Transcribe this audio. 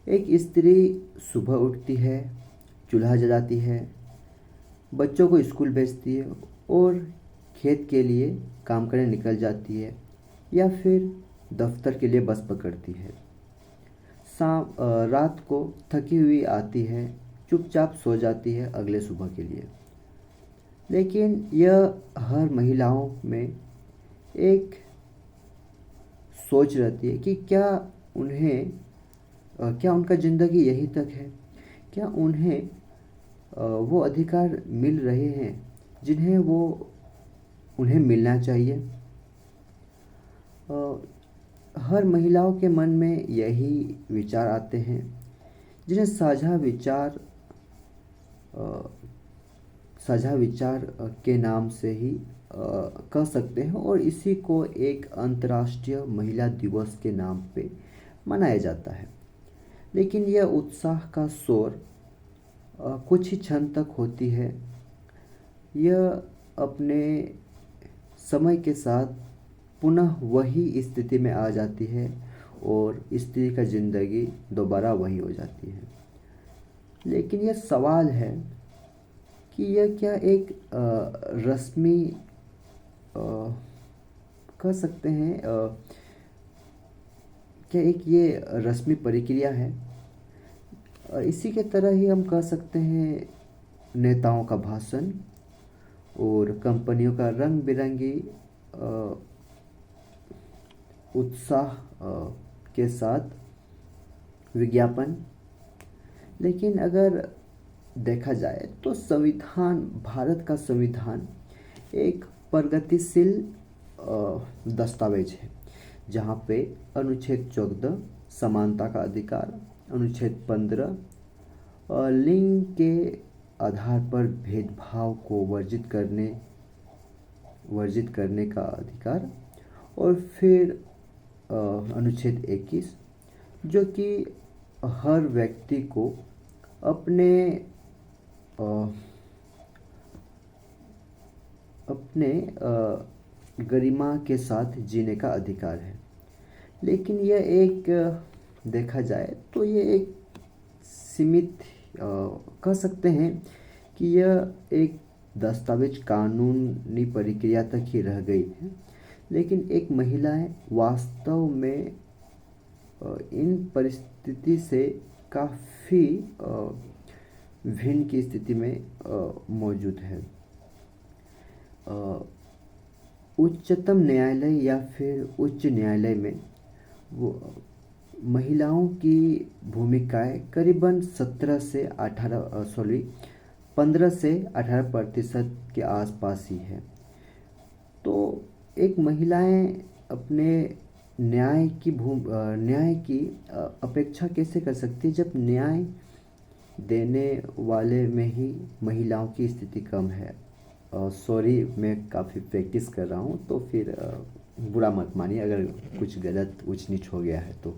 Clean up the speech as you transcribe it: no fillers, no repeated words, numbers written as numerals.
एक स्त्री सुबह उठती है, चूल्हा जलाती है, बच्चों को स्कूल भेजती है और खेत के लिए काम करने निकल जाती है या फिर दफ्तर के लिए बस पकड़ती है। रात को थकी हुई आती है, चुपचाप सो जाती है अगले सुबह के लिए। लेकिन यह हर महिलाओं में एक सोच रहती है कि क्या उनका ज़िंदगी यहीं तक है? क्या उन्हें वो अधिकार मिल रहे हैं जिन्हें वो उन्हें मिलना चाहिए? हर महिलाओं के मन में यही विचार आते हैं, जिन्हें साझा विचार के नाम से ही कह सकते हैं, और इसी को एक अंतर्राष्ट्रीय महिला दिवस के नाम पे मनाया जाता है। लेकिन यह उत्साह का शोर कुछ ही क्षण तक होती है। यह अपने समय के साथ पुनः वही स्थिति में आ जाती है और स्त्री का ज़िंदगी दोबारा वही हो जाती है। लेकिन यह सवाल है कि यह क्या एक रस्मी कह सकते हैं, क्या एक ये रस्मी प्रक्रिया है? इसी के तरह ही हम कह सकते हैं नेताओं का भाषण और कंपनियों का रंग बिरंगी उत्साह के साथ विज्ञापन। लेकिन अगर देखा जाए तो भारत का संविधान एक प्रगतिशील दस्तावेज है, जहाँ पे अनुच्छेद 14 समानता का अधिकार, अनुच्छेद 15 लिंग के आधार पर भेदभाव को वर्जित करने का अधिकार, और फिर अनुच्छेद 21 जो कि हर व्यक्ति को अपने गरिमा के साथ जीने का अधिकार है। लेकिन यह एक देखा जाए तो ये एक सीमित कह सकते हैं कि यह एक दस्तावेज कानूनी प्रक्रिया तक ही रह गई है। लेकिन एक महिलाएं वास्तव में इन परिस्थिति से काफ़ी भिन्न की स्थिति में मौजूद है। उच्चतम न्यायालय या फिर उच्च न्यायालय में वो महिलाओं की भूमिकाएं करीबन 15 से 18% के आसपास ही है। तो एक महिलाएं अपने न्याय की अपेक्षा कैसे कर सकती है जब न्याय देने वाले में ही महिलाओं की स्थिति कम है? सॉरी, मैं काफ़ी प्रैक्टिस कर रहा हूँ, तो फिर बुरा मत मानिए अगर कुछ गलत ऊंच नीच हो गया है तो।